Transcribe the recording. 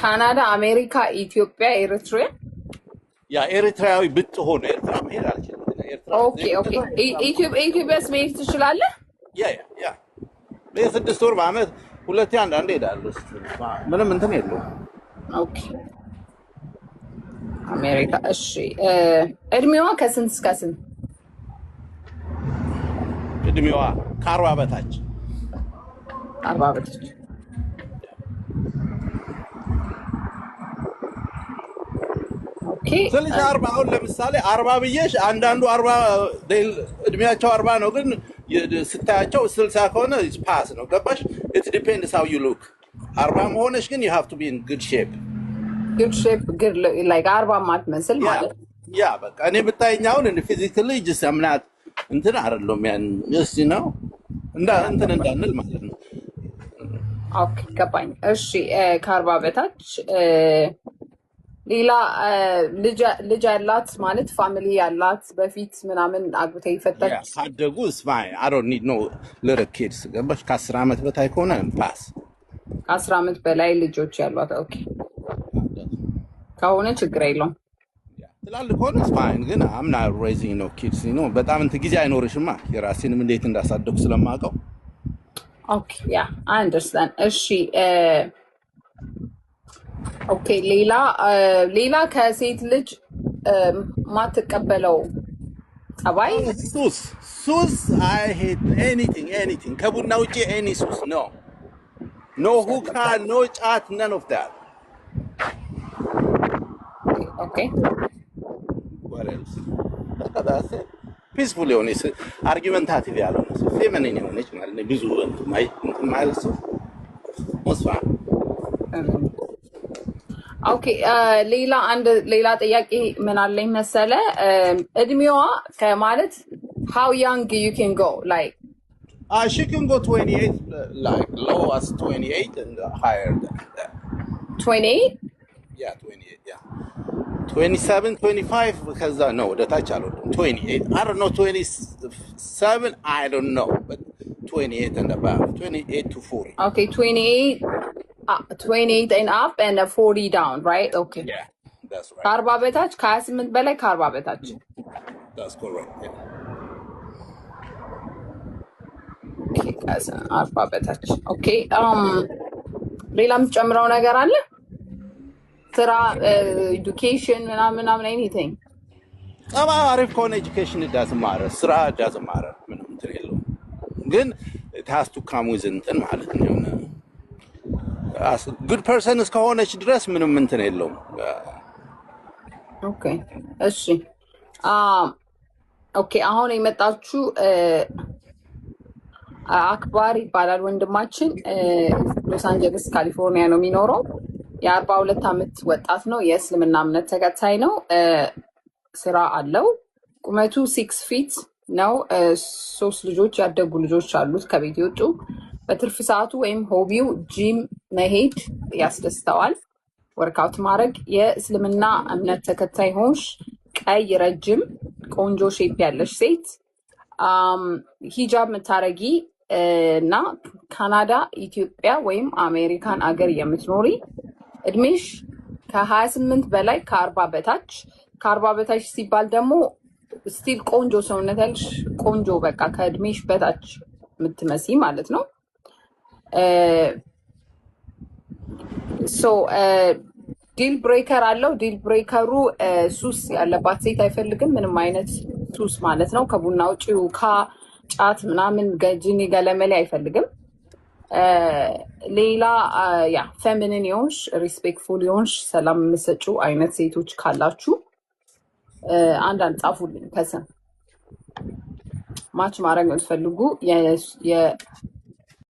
ካናዳ፣ አሜሪካ፣ ኢትዮጵያ፣ ኤርትራ። ያ ኤርትራዊ ብትሆን ኤርትራ መሄድ አልችልም። ኦኬ ኦኬ። ኢትዮጵያስ መሄድ ትችላለህ? ያ በ6 ወር በአመት ሁለቴ አንዳንዴ እሄዳለሁ። ምንም እንትን የለውም። ኦኬ አሜሪካ። እሺ እድሜዋ ከስንት እስከ ስንት? እድሜዋ ከ40 በታች። 40 በታች። ስለዚህ 40 አሁን ለምሳሌ 40 ብዬሽ አንዳንዱ 40 እድሜያቸው 40 ነው፣ ግን ስታያቸው 60 ከሆነ ፓስ ነው። ገባሽ? it depends how you look 40 መሆንሽ ግን you have to be in good shape good like 40 ማትመስል ማለት ያ በቃ እኔ ብታየኛውን እንደ ፊዚካሊ just I'm not እንትን አይደለም ያን just you know እንትን እንዳንል ማለት ነው። ኦኬ ገባኝ። እሺ ከ40 በታች ሌላ ልጅ ያላት ማለት ፋሚሊ ያላት በፊት ምናምን አግብታ ይፈታች ካደጉ fine I don't need no little kids ገባሽ? ከ10 አመት በታይ ከሆነ ፓስ። ከ10 አመት በላይ ልጆች ያሏት ኦኬ ከሆነ ችግር የለውም። ትላልቅ ከሆነ fine ግን I'm not raising no kids you know በጣም እንትን ጊዜ አይኖርሽማ የራሴንም እንዴት እንዳሳደኩ ስለማውቀው። ኦኬ ያ I understand። እሺ ኦኬ ሌላ ከሴት ልጅ ማትቀበለው ጠባይ? ሱስ I hate anything ከቡና ውጪ any ሱስ no hookah no ጫት none of that. Okay what else? that's it. peaceful የሆነች argumentative ያልሆነ feminine የሆነች ማለት ነው። ብዙ ማለት ሰው ወስፋ ኦኬ ሌላ ጥያቄ ምን አለኝ መሰለ እድሜዋ ከማለት how young you can go like she can go 28 like low as 28 and higher than that. 28? Yeah 28 yeah 27 25 because no ታች አልወጣም 28 I don't know 27 I don't know but 28 and above 28 to 40. Okay 28 and up and 40 down right? Okay yeah that's right. ከ40 በታች ከ28 በላይ ከ40 በታች that's correct yeah. Okay 40 በታች okay ሌላ የምትጨምረው ነገር አለ? ስራ education ምናምን anything? አሪፍ ከሆነ education doesn't matter ስራ doesn't matter ምንም እንትን የለውም ግን it has to come with እንትን ማለት ነው good person እስከሆነች ድረስ ምንም እንትን የለውም። ኦኬ እሺ ኦኬ አሁን የመጣችሁ አክባር ይባላል ወንድማችን ሎስ አንጀለስ ካሊፎርኒያ ነው የሚኖረው። የ42 አመት ወጣት ነው። የእስልምና እምነት ተከታይ ነው። ስራ አለው። ቁመቱ 6 ፊት ነው። 3 ልጆች ያደጉ ልጆች አሉት ከቤት ይወጡ። በትርፍ ሰዓቱ ወይም ሆቢው ጂም መሄድ ያስደስተዋል፣ ወርክአውት ማድረግ። የእስልምና እምነት ተከታይ ሆንሽ፣ ቀይ ረጅም ቆንጆ ሼፕ ያለሽ ሴት፣ ሂጃብ ምታረጊ እና ካናዳ፣ ኢትዮጵያ ወይም አሜሪካን አገር የምትኖሪ፣ እድሜሽ ከ28 በላይ ከ40 በታች። ከ40 በታች ሲባል ደግሞ ስቲል ቆንጆ ሰውነት ያለሽ ቆንጆ በቃ ከእድሜሽ በታች የምትመሲ ማለት ነው። ዲል ብሬከር አለው። ዲል ብሬከሩ ሱስ ያለባት ሴት አይፈልግም። ምንም አይነት ሱስ ማለት ነው። ከቡና ውጭ ጫት ምናምን ገጅኒ ገለመሌ አይፈልግም። ሌላ ያ ፌሚኒን የሆንሽ ሪስፔክትፉል የሆንሽ ሰላም የምትሰጩ አይነት ሴቶች ካላችሁ አንዳንድ ጻፉልኝ። ከስም ማች ማድረግ የምትፈልጉ